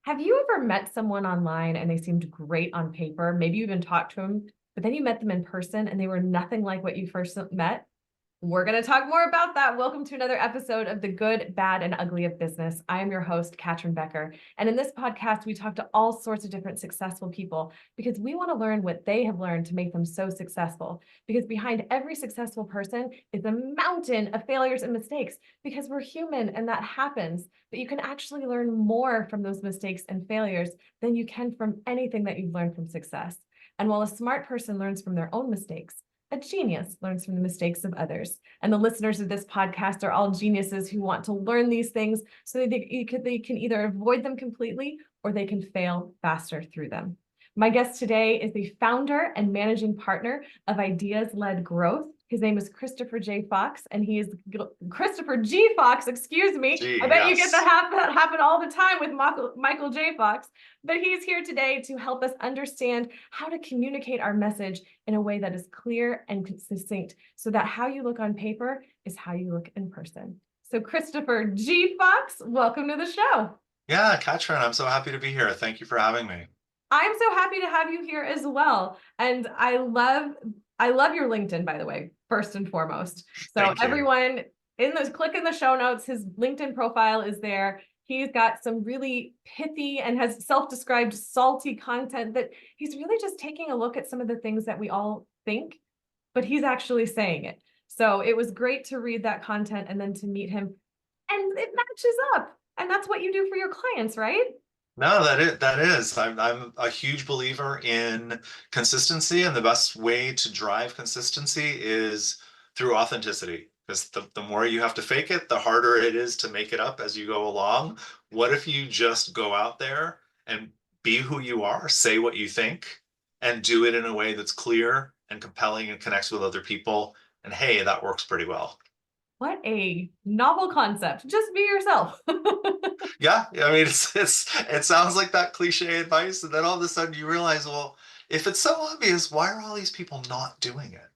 Have you ever met someone online and they seemed great on paper? Maybe you even talked to them, but then you met them in person and they were nothing like what you first met? We're going to talk more about that. Welcome to another episode of The Good, Bad, and Ugly of Business. I am your host, Catryn Becker. And in this podcast, we talk to all sorts of different successful people because we want to learn what they have learned to make them so successful. Because behind every successful person is a mountain of failures and mistakes because we're human and that happens. But you can actually learn more from those mistakes and failures than you can from anything that you've learned from success. And while a smart person learns from their own mistakes, a genius learns from the mistakes of others. And the listeners of this podcast are all geniuses who want to learn these things so that they can either avoid them completely or they can fail faster through them. My guest today is the founder and managing partner of Ideas-Led Growth. His name is Christopher J. Fox, and he is Christopher G. Fox, excuse me. Gee, I bet you get yes. that happen all the time with Michael J. Fox. But he's here today to help us understand how to communicate our message in a way that is clear and succinct so that how you look on paper is how you look in person. So Christopher G. Fox, welcome to the show. Yeah, Catryn, I'm so happy to be here. Thank you for having me. I'm so happy to have you here as well. And I love your LinkedIn, by the way, first and foremost. So Thank you. everyone click in the show notes, his LinkedIn profile is there. He's got some really pithy and has self-described salty content that he's really just taking a look at some of the things that we all think, but he's actually saying it. So it was great to read that content and then to meet him, and it matches up. And that's what you do for your clients, right? No, that is. I'm a huge believer in consistency, and the best way to drive consistency is through authenticity. Because the more you have to fake it, the harder it is to make it up as you go along. What if you just go out there and be who you are, say what you think, and do it in a way that's clear and compelling and connects with other people? And hey, that works pretty well. What a novel concept. Just be yourself. Yeah, I mean, it sounds like that cliche advice, and then all of a sudden you realize, well, if it's so obvious, why are all these people not doing it?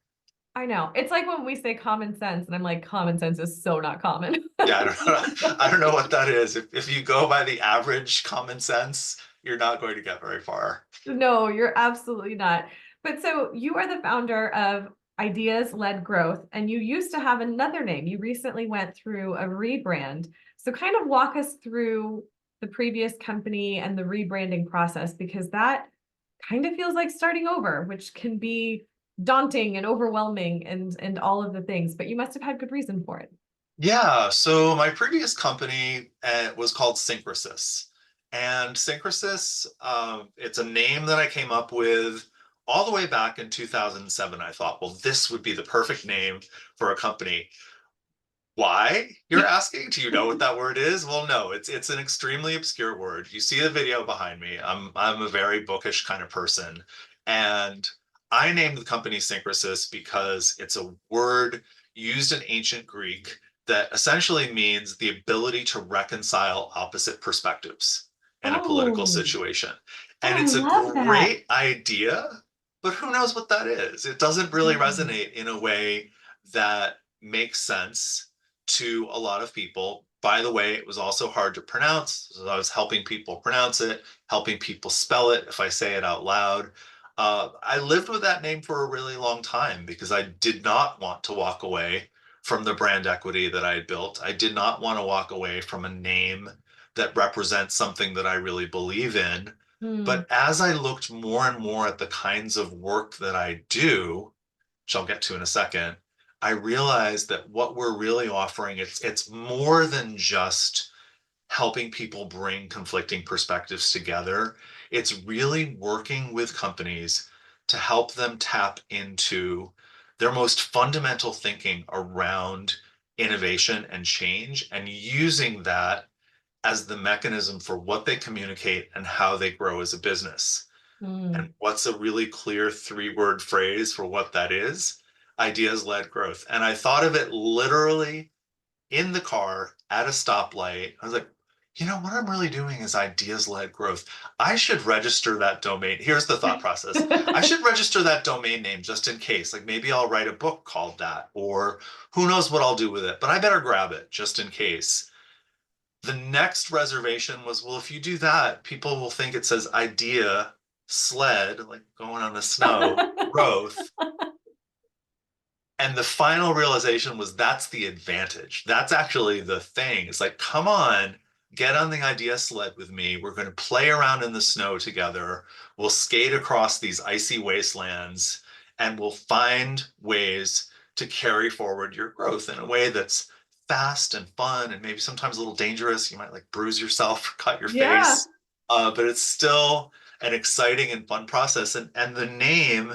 I know. It's like when we say common sense, and I'm like, common sense is so not common. Yeah, I don't know. I don't know what that is. If you go by the average common sense, you're not going to get very far. No, you're absolutely not. But so you are the founder of Ideas-Led Growth, and you used to have another name. You recently went through a rebrand. So kind of walk us through the previous company and the rebranding process, because that kind of feels like starting over, which can be daunting and overwhelming and all of the things, but you must have had good reason for it. Yeah, so my previous company was called Syncresis. And Syncresis, it's a name that I came up with all the way back in 2007. I thought, well, this would be the perfect name for a company. Why, you're asking? Do you know what that word is? Well, no, it's an extremely obscure word. You see the video behind me. I'm a very bookish kind of person. And I named the company Syncresis because it's a word used in ancient Greek that essentially means the ability to reconcile opposite perspectives in a political Oh, situation. oh, And I it's a love that. great idea, but who knows what that is? It doesn't really Mm. resonate in a way that makes sense to a lot of people. By the way, it was also hard to pronounce. So I was helping people pronounce it, helping people spell it if I say it out loud. I lived with that name for a really long time because I did not want to walk away from the brand equity that I had built. I did not want to walk away from a name that represents something that I really believe in. Hmm. But as I looked more and more at the kinds of work that I do, which I'll get to in a second, I realized that what we're really offering, it's more than just helping people bring conflicting perspectives together. It's really working with companies to help them tap into their most fundamental thinking around innovation and change and using that as the mechanism for what they communicate and how they grow as a business. Hmm. And what's a really clear three-word phrase for what that is? Ideas-led growth. And I thought of it literally in the car at a stoplight. I was like, you know, what I'm really doing is ideas-led growth. I should register that domain. Here's the thought process. I should register that domain name just in case. Like maybe I'll write a book called that, or who knows what I'll do with it, but I better grab it just in case. The next reservation was, well, if you do that, people will think it says idea sled, like going on the snow, growth. And the final realization was that's the advantage. That's actually the thing. It's like, come on, get on the idea sled with me. We're going to play around in the snow together. We'll skate across these icy wastelands and we'll find ways to carry forward your growth in a way that's fast and fun and maybe sometimes a little dangerous. You might like bruise yourself, cut your Yeah. face, but it's still an exciting and fun process. And the name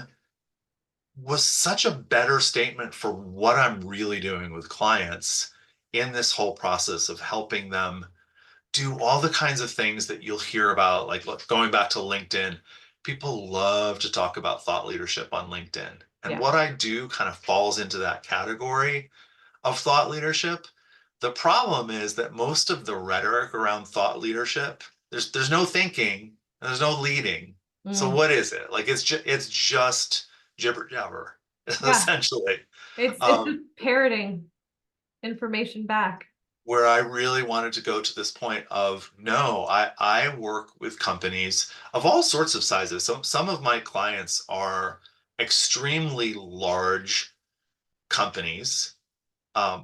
was such a better statement for what I'm really doing with clients in this whole process of helping them do all the kinds of things that you'll hear about, like going back to LinkedIn. People love to talk about thought leadership on LinkedIn. And Yeah. what I do kind of falls into that category of thought leadership. The problem is that most of the rhetoric around thought leadership, there's no thinking, and there's no leading. So Mm. what is it? Like it's just jibber jabber, Yeah. essentially. It's Um, just parroting information back. where I really wanted to go to this point of no, I work with companies of all sorts of sizes. So some of my clients are extremely large companies.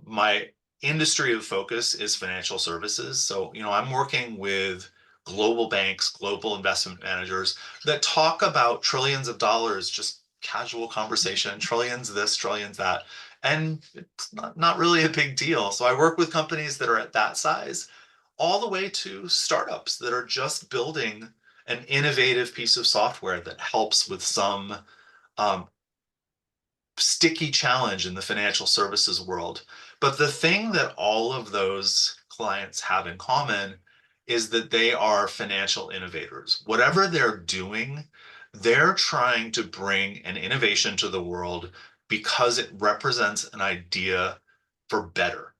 My industry of focus is financial services. So, I'm working with global banks, global investment managers that talk about trillions of dollars, just casual conversation, trillions this, trillions that. And it's not really a big deal. So I work with companies that are at that size, all the way to startups that are just building an innovative piece of software that helps with some um, sticky challenge in the financial services world. But the thing that all of those clients have in common is that they are financial innovators. Whatever they're doing, they're trying to bring an innovation to the world because it represents an idea for better,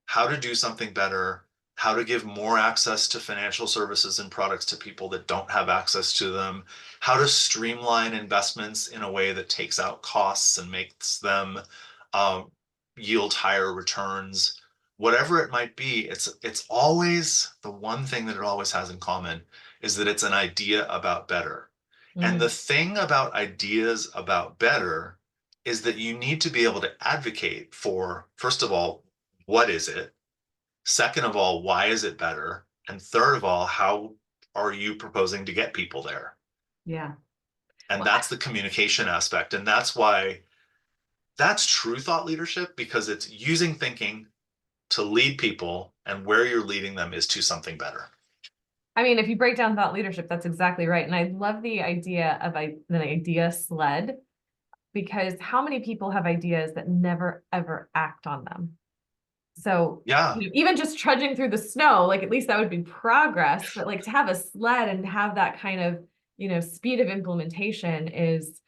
how to do something better, how to give more access to financial services and products to people that don't have access to them, how to streamline investments in a way that takes out costs and makes them um, yield higher returns. Whatever it might be, it's always the one thing that it always has in common is that it's an idea about better. And the Mm. thing about ideas about better is that you need to be able to advocate for, first of all, what is it? Second of all, why is it better? And third of all, how are you proposing to get people there? Yeah. And Well, that's the communication aspect. And that's why that's true thought leadership because it's using thinking to lead people, and where you're leading them is to something better. I mean, if you break down thought leadership, that's exactly right. And I love the idea of an idea sled, because how many people have ideas that never ever act on them? So, Yeah. even just trudging through the snow, like at least that would be progress, but like to have a sled and have that kind of, speed of implementation is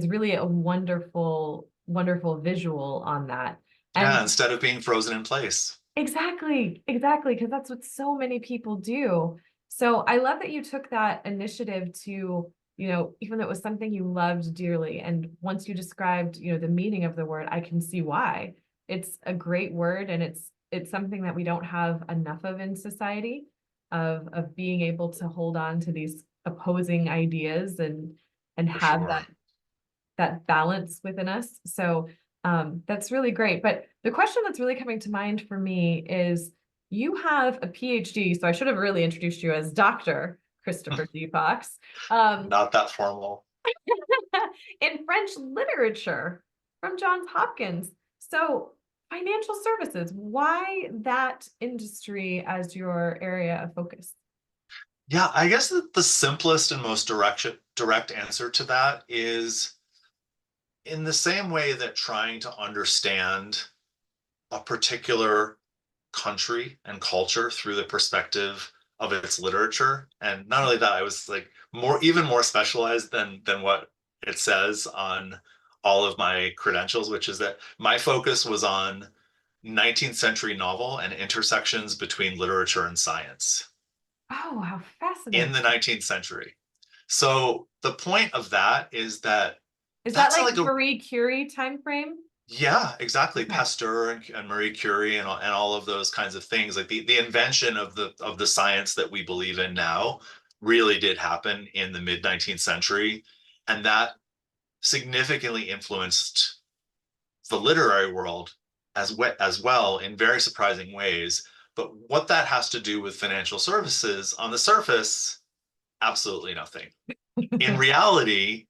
really a wonderful, wonderful visual on that. Yeah. And Instead of being frozen in place. exactly, exactly, because that's what so many people do. So I love that you took that initiative to, even though it was something you loved dearly, and once you described, the meaning of the word, I can see why. It's a great word, and it's something that we don't have enough of in society, of being able to hold on to these opposing ideas and For have sure. that balance within us. So that's really great. But the question that's really coming to mind for me is you have a PhD. So I should have really introduced you as Dr. Christopher D. Fox, um, Not that formal. in French literature from Johns Hopkins. So financial services, why that industry as your area of focus? Yeah, I guess that the simplest and most direct answer to that is in the same way that trying to understand a particular country and culture through the perspective of its literature. And not only that, I was like even more specialized than what it says on all of my credentials, which is that my focus was on 19th century novel and intersections between literature and science Oh, how in fascinating. the 19th century. So the point of that is that Is that that's like like a Marie Curie time frame? Yeah, exactly. Okay. Pasteur and Marie Curie and all of those kinds of things. Like the invention of the science that we believe in now really did happen in the mid 19th century. And that significantly influenced the literary world as well in very surprising ways. But what that has to do with financial services on the surface, absolutely nothing. In reality,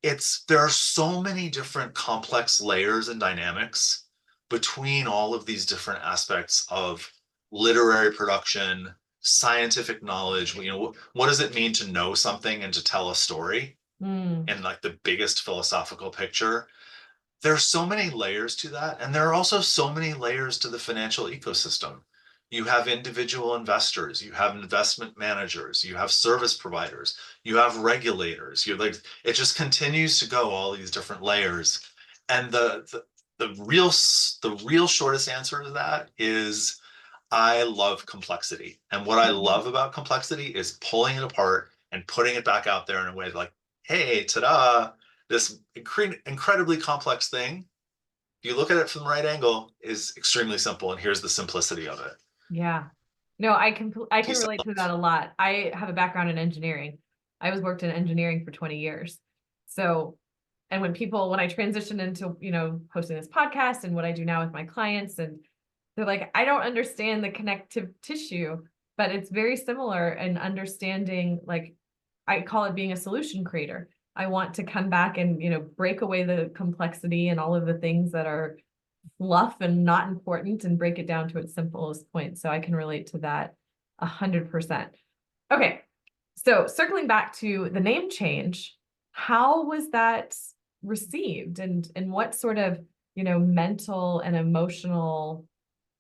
there are so many different complex layers and dynamics between all of these different aspects of literary production, scientific knowledge. What does it mean to know something and to tell a story Mm, in like the biggest philosophical picture? There's so many layers to that, and there are also so many layers to the financial ecosystem. You have individual investors, you have investment managers, you have service providers, you have regulators. You're like, it just continues to go all these different layers. And the real shortest answer to that is I love complexity. And what I mhm. love about complexity is pulling it apart and putting it back out there in a way like, hey, ta-da, this incredibly complex thing, if you look at it from the right angle, is extremely simple. And here's the simplicity of it. Yeah. No, I can Peace relate out. to that a lot. I have a background in engineering. I was worked in engineering for 20 years. So, and when I transitioned into, hosting this podcast and what I do now with my clients, and they're like, I don't understand the connective tissue, but it's very similar in understanding, like, I call it being a solution creator. I want to come back and, break away the complexity and all of the things that are fluff and not important and break it down to its simplest point. So I can relate to that 100%. Okay. So circling back to the name change, how was that received, and what sort of, mental and emotional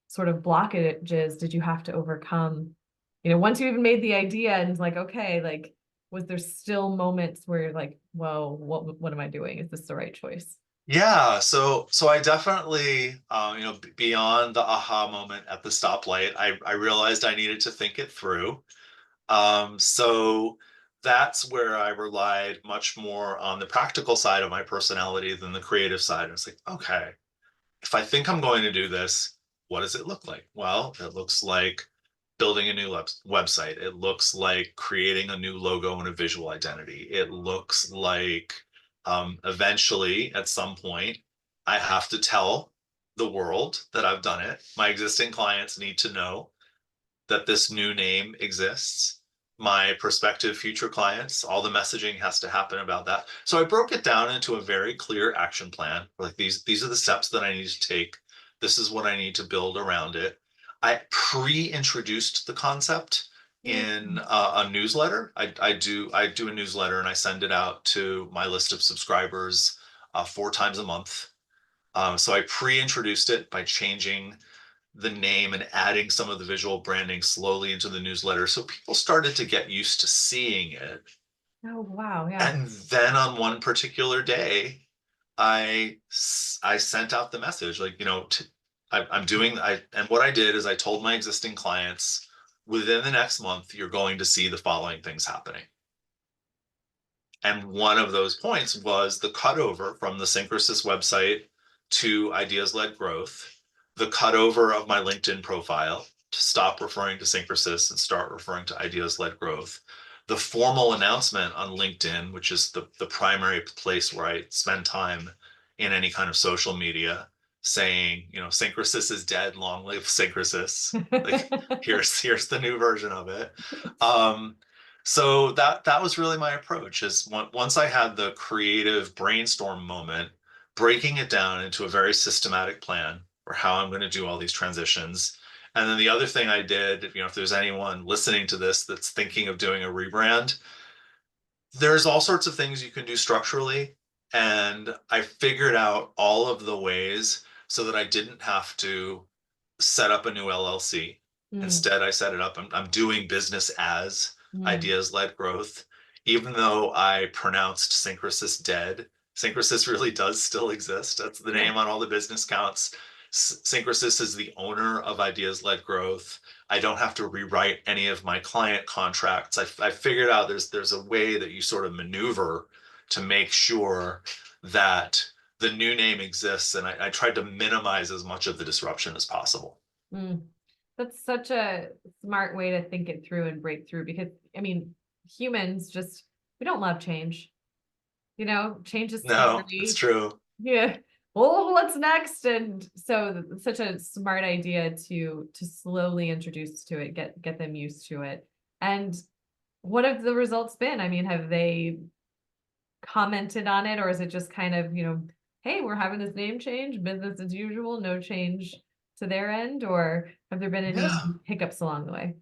sort of blockages did you have to overcome? Once you even made the idea and like, okay, like, was there still moments where you're like, whoa, what am I doing? Is this the right choice? Yeah, so I definitely, beyond the aha moment at the stoplight, I realized I needed to think it through. So that's where I relied much more on the practical side of my personality than the creative side. It's like, okay, if I think I'm going to do this, what does it look like? Well, it looks like building a new website. It looks like creating a new logo and a visual identity. It looks like eventually, at some point, I have to tell the world that I've done it. My existing clients need to know that this new name exists. My prospective future clients, all the messaging has to happen about that. So I broke it down into a very clear action plan. Like these are the steps that I need to take. This is what I need to build around it. I pre-introduced the concept in Mm. a newsletter. I do a newsletter and I send it out to my list of subscribers 4 times a month. So I pre-introduced it by changing the name and adding some of the visual branding slowly into the newsletter. So people started to get used to seeing it. Oh, wow. Yeah. And then on one particular day, I sent out the message like, I'm doing, and what I did is I told my existing clients within the next month, you're going to see the following things happening. And one of those points was the cutover from the Syncresis website to ideas led growth, the cutover of my LinkedIn profile to stop referring to Syncresis and start referring to ideas led growth, the formal announcement on LinkedIn, which is the primary place where I spend time in any kind of social media, saying, Syncresis is dead, long live Syncresis. Like here's the new version of it. Um, so that was really my approach is once I had the creative brainstorm moment, breaking it down into a very systematic plan for how I'm going to do all these transitions. And then the other thing I did, if there's anyone listening to this that's thinking of doing a rebrand, there's all sorts of things you can do structurally. And I figured out all of the ways so that I didn't have to set up a new LLC. Mm, Instead, I set it up. I'm doing business as mm. ideas led growth. Even though I pronounced Syncresis dead, Syncresis really does still exist. That's the Yeah. name on all the business counts. Syncresis is the owner of ideas led growth. I don't have to rewrite any of my client contracts. I figured out there's a way that you sort of maneuver to make sure that the new name exists, and I tried to minimize as much of the disruption as possible. Mm. That's such a smart way to think it through and break through because, I mean, humans just, we don't love change. Change is No, it's scary. true. Yeah. Well, what's next? And so such a smart idea to slowly introduce to it, get them used to it. And what have the results been? I mean, have they commented on it, or is it just kind of, hey, we're having this name change, business as usual, no change to their end, or have there been any Yeah. hiccups along the way?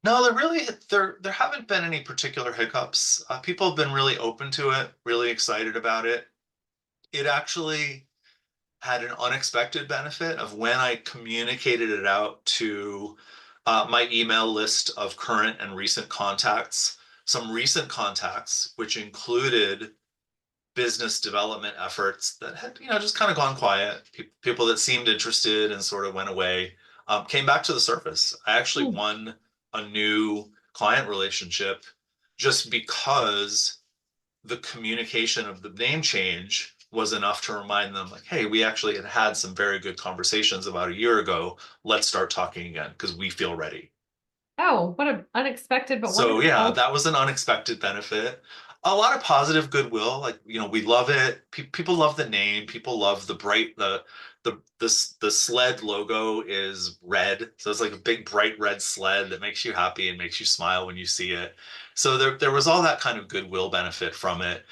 No, there haven't been any particular hiccups. People have been really open to it, really excited about it. It actually had an unexpected benefit of when I communicated it out to my email list of current and recent contacts. Some recent contacts, which included business development efforts that had, just kind of gone quiet. People that seemed interested and sort of went away, came back to the surface. I actually Mm. won a new client relationship just because the communication of the name change was enough to remind them, like, hey, we actually had some very good conversations about a year ago. Let's start talking again because we feel ready. Oh, what an unexpected but So yeah, wonderful. that was an unexpected benefit. A lot of positive goodwill. Like, we love it. People love the name. People love the bright, the sled logo is red. So it's like a big bright red sled that makes you happy and makes you smile when you see it. So there was all that kind of goodwill benefit from it.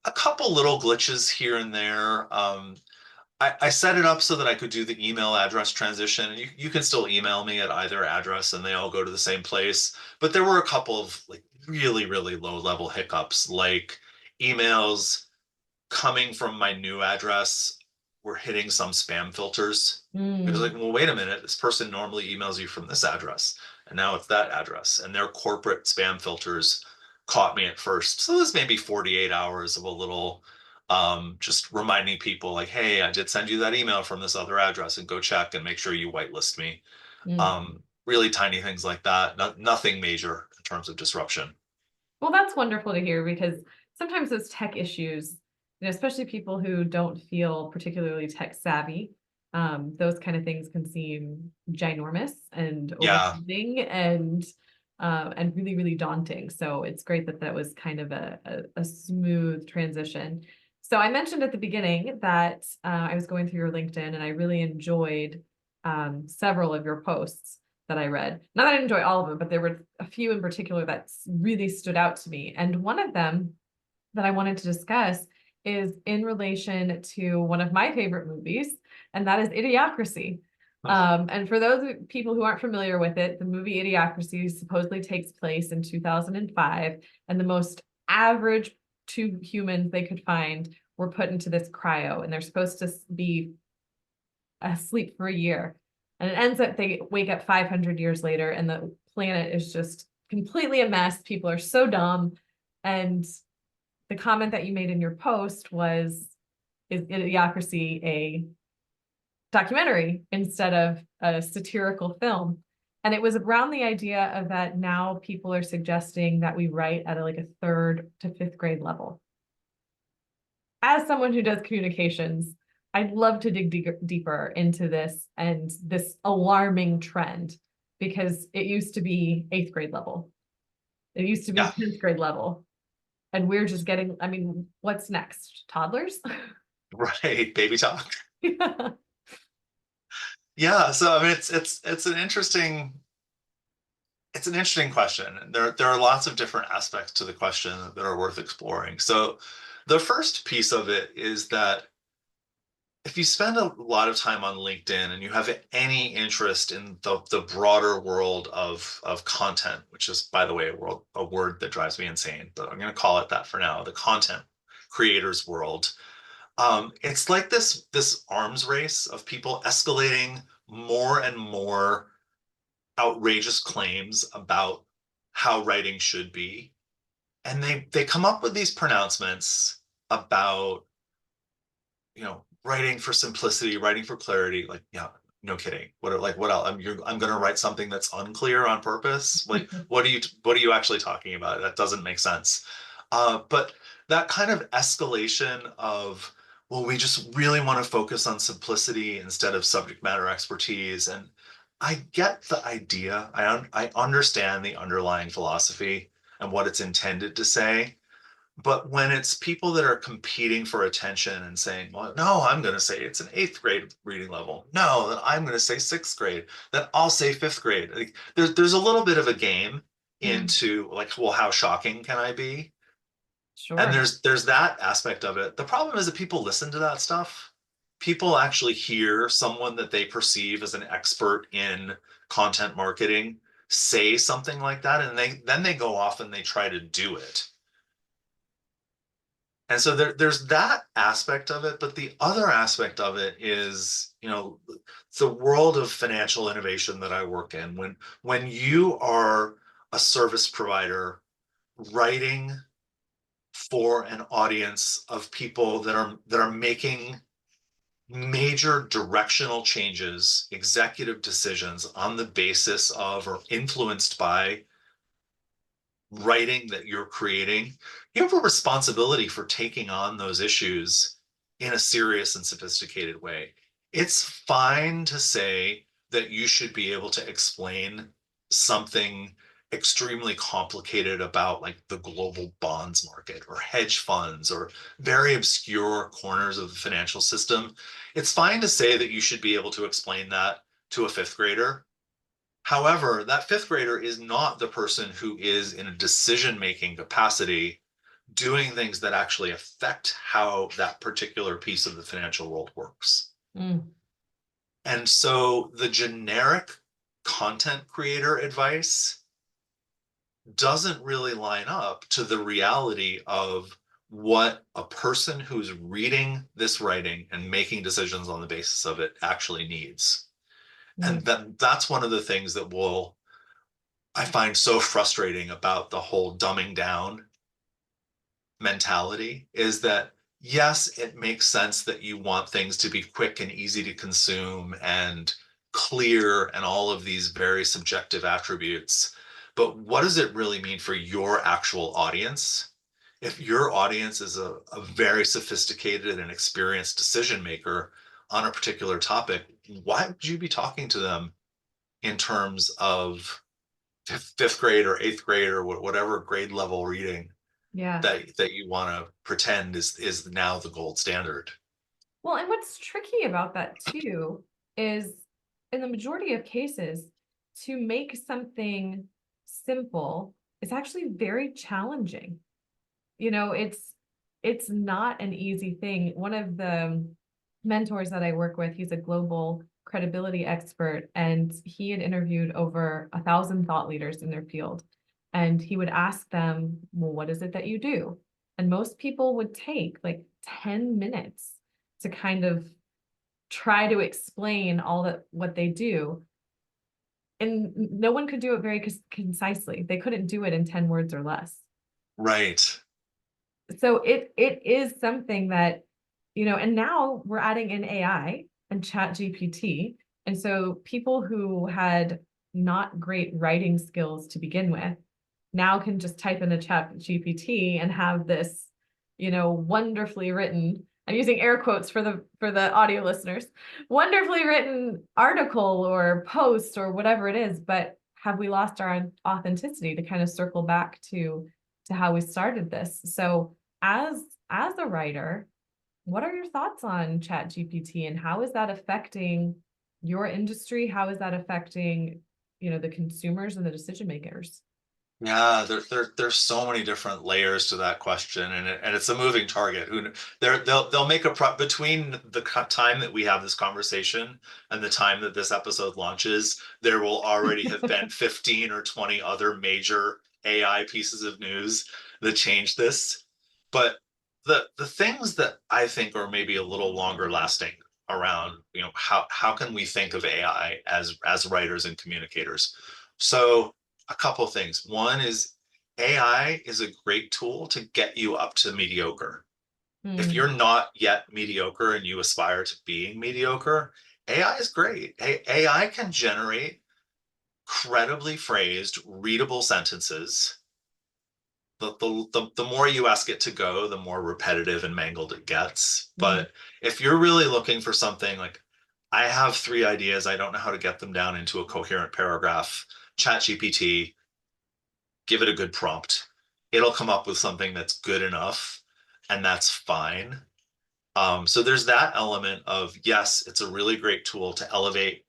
A couple little glitches here and there. I set it up so that I could do the email address transition. And you can still email me at either address and they all go to the same place. But there were a couple of like really, really low level hiccups, like emails coming from my new address were hitting some spam filters. It was like, Mm, well, wait a minute, this person normally emails you from this address, and now it's that address, and their corporate spam filters caught me at first. So this may be 48 hours of a little just reminding people like, hey, I did send you that email from this other address, and go check and make sure you whitelist me. mm. Really tiny things like that. Nothing major in terms of disruption. Well, that's wonderful to hear because sometimes those tech issues, especially people who don't feel particularly tech savvy, those kind of things can seem ginormous and Yeah, overwhelming and really, really daunting. So it's great that that was kind of a smooth transition. So I mentioned at the beginning that I was going through your LinkedIn and I really enjoyed several of your posts that I read. Not that I enjoy all of them, but there were a few in particular that really stood out to me. And one of them that I wanted to discuss is in relation to one of my favorite movies, and that is Idiocracy. And for those people who aren't familiar with it, the movie Idiocracy supposedly takes place in 2005, and the most average two humans they could find were put into this cryo, and they're supposed to be asleep for a year. And it ends up they wake up 500 years later and the planet is just completely a mess. People are so dumb. And the comment that you made in your post was, is Idiocracy a documentary instead of a satirical film? And it was around the idea of that now people are suggesting that we write at like a third to fifth grade level. As someone who does communications, I'd love to dig deeper into this and this alarming trend because it used to be eighth grade level. It used to be yeah, 10th grade level. And we're just getting, I mean, what's next? Toddlers? right. Baby talk. Yeah. Yeah, so I mean, it's an interesting question. There are lots of different aspects to the question that are worth exploring. So the first piece of it is that if you spend a lot of time on LinkedIn and you have any interest in the broader world of content, which is, by the way, a word that drives me insane, but I'm going to call it that for now, the content creators world. It's like this arms race of people escalating more and more outrageous claims about how writing should be. And they come up with these pronouncements about, writing for simplicity, writing for clarity. Like, yeah, no kidding. What else? I'm gonna write something that's unclear on purpose. Like, what are you actually talking about? That doesn't make sense. But that kind of escalation of well, we just really want to focus on simplicity instead of subject matter expertise. And I get the idea. I understand the underlying philosophy and what it's intended to say. But when it's people that are competing for attention and saying, well, no, I'm going to say it's an eighth grade reading level. No, then I'm going to say sixth grade. Then I'll say fifth grade. Like, there's a little bit of a game Mm, into like, well, how shocking can I be? And sure. there's that aspect of it. The problem is that people listen to that stuff. People actually hear someone that they perceive as an expert in content marketing say something like that, and they go off and they try to do it. And so there's that aspect of it, but the other aspect of it is, it's the world of financial innovation that I work in. When you are a service provider writing for an audience of people that are making major directional changes, executive decisions on the basis of or influenced by writing that you're creating, you have a responsibility for taking on those issues in a serious and sophisticated way. It's fine to say that you should be able to explain something extremely complicated about like the global bonds market or hedge funds or very obscure corners of the financial system. It's fine to say that you should be able to explain that to a fifth grader. However, that fifth grader is not the person who is in a decision-making capacity doing things that actually affect how that particular piece of the financial world works. Mm, And so the generic content creator advice doesn't really line up to the reality of what a person who's reading this writing and making decisions on the basis of it actually needs. And mm, that's one of the things that I find so frustrating about the whole dumbing down mentality is that yes, it makes sense that you want things to be quick and easy to consume and clear and all of these very subjective attributes. But what does it really mean for your actual audience? If your audience is a very sophisticated and experienced decision maker on a particular topic, why would you be talking to them in terms of fifth grade or eighth grade or whatever grade level reading yeah. that you want to pretend is now the gold standard? Well, and what's tricky about that too is in the majority of cases, to make something simple is actually very challenging. It's not an easy thing. One of the mentors that I work with, he's a global credibility expert, and he had interviewed over 1,000 thought leaders in their field. And he would ask them, well, what is it that you do? And most people would take like 10 minutes to kind of try to explain all that what they do. And no one could do it very concisely. They couldn't do it in 10 words or less. Right. So it is something that, and now we're adding in AI and chat GPT. And so people who had not great writing skills to begin with now can just type in a chat GPT and have this, wonderfully written, I'm using air quotes for the audio listeners, wonderfully written article or post or whatever it is. But have we lost our authenticity, to kind of circle back to how we started this? So as a writer, what are your thoughts on chat GPT, and how is that affecting your industry? How is that affecting, the consumers and the decision makers? Yeah, there's so many different layers to that question, and it's a moving target. They'll make between the time that we have this conversation and the time that this episode launches, there will already have been 15 or 20 other major AI pieces of news that change this. But the things that I think are maybe a little longer lasting around, how can we think of AI as writers and communicators? So a couple things. One is AI is a great tool to get you up to mediocre. If Hmm. you're not yet mediocre and you aspire to being mediocre, AI is great. AI can generate credibly phrased, readable sentences the more you ask it to go, the more repetitive and mangled it gets. Mm. But if you're really looking for something like, I have 3 ideas, I don't know how to get them down into a coherent paragraph, ChatGPT, give it a good prompt. It'll come up with something that's good enough, and that's fine. So there's that element of, yes, it's a really great tool to elevate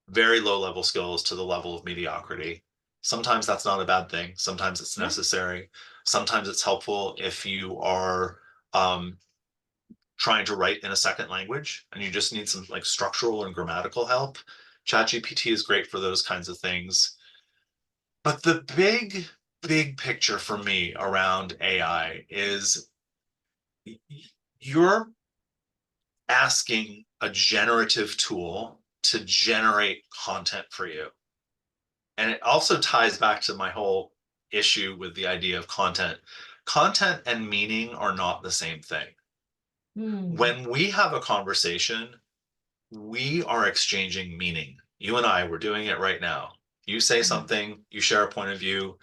very low level skills to the level of mediocrity. Sometimes that's not a bad thing. Sometimes it's Yeah. necessary. Sometimes it's helpful if you are um, trying to write in a second language and you just need some like structural and grammatical help. ChatGPT is great for those kinds of things. But the big picture for me around AI is you're asking a generative tool to generate content for you. And it also ties back to my whole issue with the idea of content. Content and meaning are not the same thing. Mm. When we have a conversation, we are exchanging meaning. You and I, we're doing it right now. You say something, you share a point of view,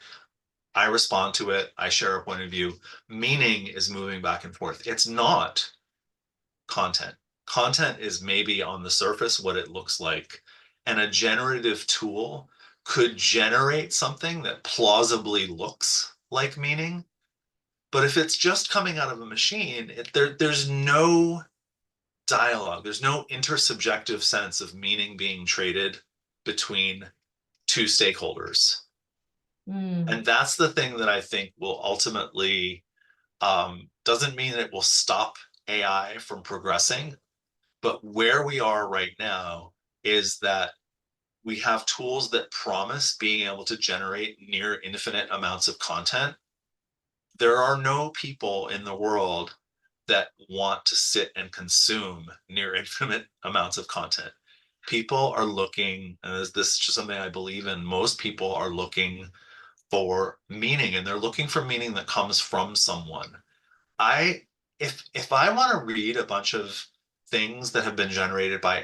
I respond to it, I share a point of view. Meaning is moving back and forth. It's not content. Content is maybe on the surface what it looks like. And a generative tool could generate something that plausibly looks like meaning. But if it's just coming out of a machine, there's no dialogue, there's no intersubjective sense of meaning being traded between two stakeholders. Mm. And that's the thing that I think will ultimately doesn't mean it will stop AI from progressing, but where we are right now is that we have tools that promise being able to generate near infinite amounts of content. There are no people in the world that want to sit and consume near infinite amounts of content. People are looking, and this is just something I believe in, most people are looking for meaning, and they're looking for meaning that comes from someone. I if I want to read a bunch of things that have been generated by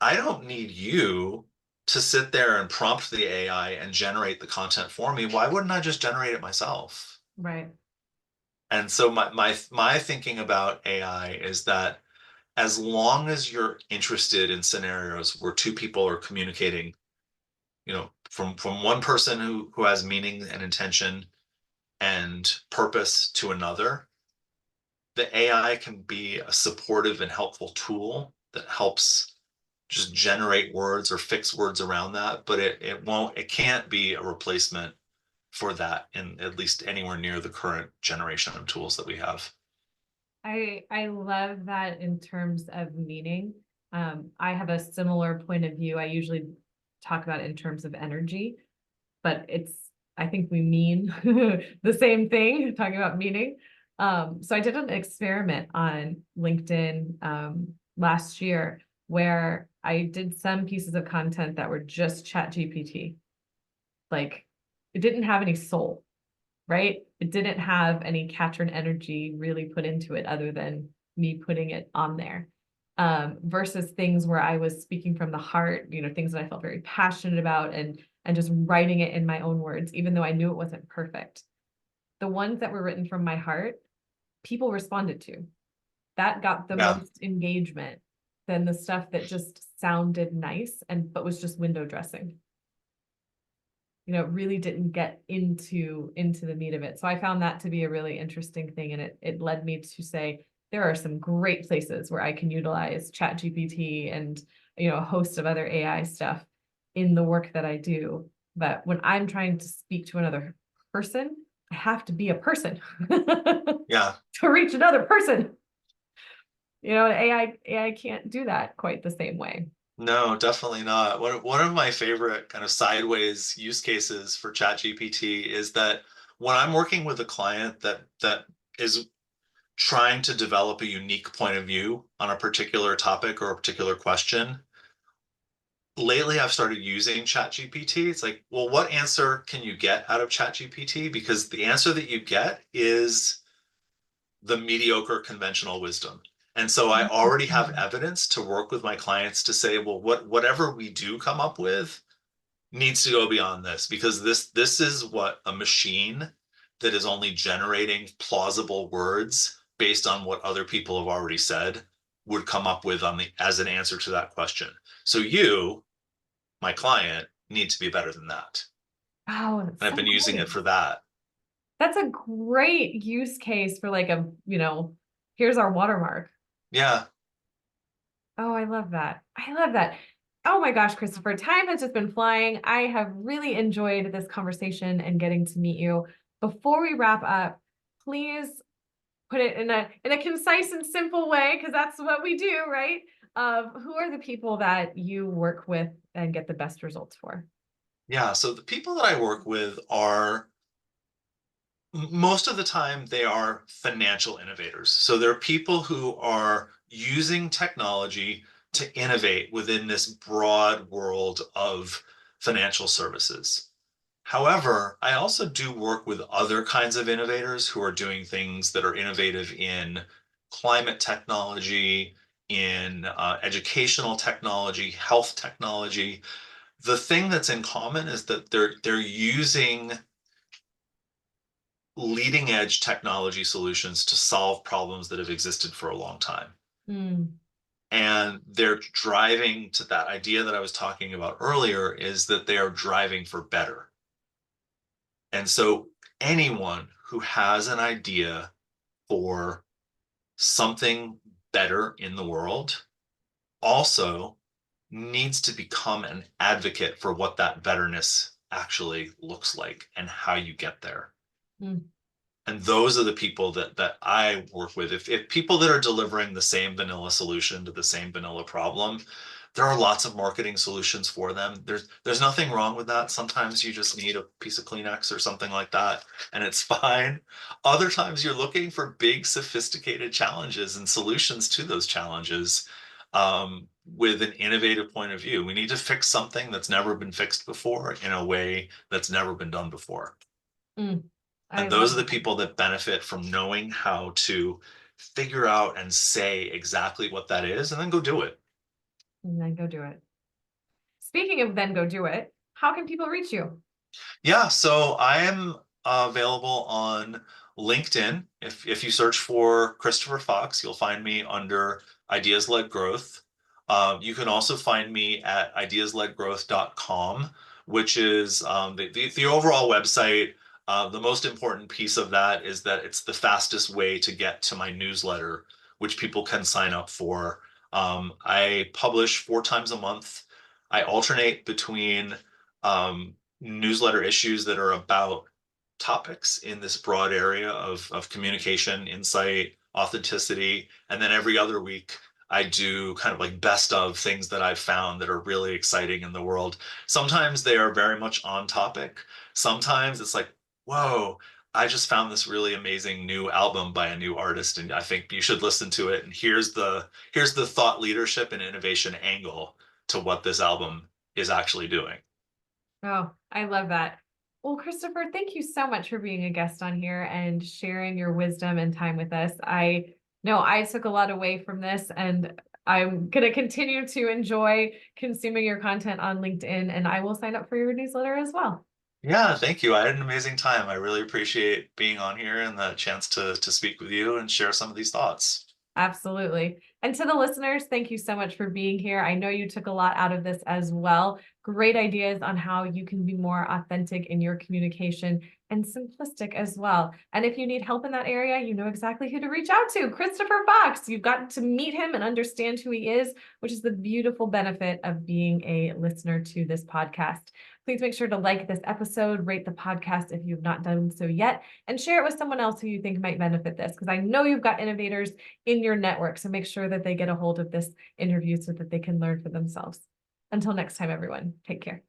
I don't need you to sit there and prompt the AI and generate the content for me. Why wouldn't I just generate it myself? Right. And so my thinking about AI is that as long as you're interested in scenarios where two people are communicating, from one person who has meaning and intention and purpose to another, the AI can be a supportive and helpful tool that helps just generate words or fix words around that, but it can't be a replacement for that in at least anywhere near the current generation of tools that we have. I love that in terms of meaning. I have a similar point of view. I usually talk about it in terms of energy, but I think we mean the same thing, talking about meaning. So I did an experiment on LinkedIn last year where I did some pieces of content that were just chat GPT. Like it didn't have any soul, right? It didn't have any Catryn energy really put into it other than me putting it on there. Versus things where I was speaking from the heart, things that I felt very passionate about and just writing it in my own words, even though I knew it wasn't perfect. The ones that were written from my heart, people responded to. That got the Yeah. most engagement than the stuff that just sounded nice but was just window dressing. It really didn't get into the meat of it. So I found that to be a really interesting thing. And it led me to say, there are some great places where I can utilize Chat GPT and, a host of other AI stuff in the work that I do. But when I'm trying to speak to another person, I have to be a person Yeah. to reach another person. AI can't do that quite the same way. No, definitely not. One of my favorite kind of sideways use cases for ChatGPT is that when I'm working with a client that is trying to develop a unique point of view on a particular topic or a particular question, lately I've started using ChatGPT. It's like, well, what answer can you get out of ChatGPT? Because the answer that you get is the mediocre conventional wisdom. And so I already have evidence to work with my clients to say, well, whatever we do come up with, needs to go beyond this, because this is what a machine that is only generating plausible words based on what other people have already said would come up with on the as an answer to that question. So you, my client, need to be better than that. Oh, And that's I've so been using it great. for that. That's a great use case for like a, here's our watermark. Yeah. Oh, I love that. I love that. Oh my gosh, Christopher, time has just been flying. I have really enjoyed this conversation and getting to meet you. Before we wrap up, please put it in a concise and simple way, because that's what we do, right? Of who are the people that you work with and get the best results for? Yeah. So the people that I work with are most of the time they are financial innovators. So they're people who are using technology to innovate within this broad world of financial services. However, I also do work with other kinds of innovators who are doing things that are innovative in climate technology, in educational technology, health technology. The thing that's in common is that they're using leading edge technology solutions to solve problems that have existed for a long time. Mm, And they're driving to that idea that I was talking about earlier, is that they are driving for better. And so anyone who has an idea for something better in the world also needs to become an advocate for what that betterness actually looks like and how you get there. mm. And those are the people that I work with. If people that are delivering the same vanilla solution to the same vanilla problem, there are lots of marketing solutions for them. There's nothing wrong with that. Sometimes you just need a piece of Kleenex or something like that, and it's fine. Other times you're looking for big, sophisticated challenges and solutions to those challenges, with an innovative point of view. We need to fix something that's never been fixed before in a way that's never been done before. Mm. I And those love are the that. people that benefit from knowing how to figure out and say exactly what that is and then go do it. And then go do it. Speaking of then go do it, how can people reach you? Yeah, so I am available on LinkedIn. If you search for Christopher Fox, you'll find me under Ideas Led Growth. You can also find me at ideasledgrowth.com, which is the overall website. The most important piece of that is that it's the fastest way to get to my newsletter, which people can sign up for. I publish 4 times a month. I alternate between newsletter issues that are about topics in this broad area of communication, insight, authenticity. And then every other week, I do kind of like best of things that I've found that are really exciting in the world. Sometimes they are very much on topic. Sometimes it's like, whoa, I just found this really amazing new album by a new artist, and I think you should listen to it. And here's the thought leadership and innovation angle to what this album is actually doing. Oh, I love that. Well, Christopher, thank you so much for being a guest on here and sharing your wisdom and time with us. I know I took a lot away from this, and I'm going to continue to enjoy consuming your content on LinkedIn, and I will sign up for your newsletter as well. Yeah, thank you. I had an amazing time. I really appreciate being on here and the chance to speak with you and share some of these thoughts. Absolutely. And to the listeners, thank you so much for being here. I know you took a lot out of this as well. Great ideas on how you can be more authentic in your communication and simplistic as well. And if you need help in that area, you know exactly who to reach out to. Christopher Fox. You've gotten to meet him and understand who he is, which is the beautiful benefit of being a listener to this podcast. Please make sure to like this episode, rate the podcast if you've not done so yet, and share it with someone else who you think might benefit this, because I know you've got innovators in your network. So make sure that they get a hold of this interview so that they can learn for themselves. Until next time, everyone, take care.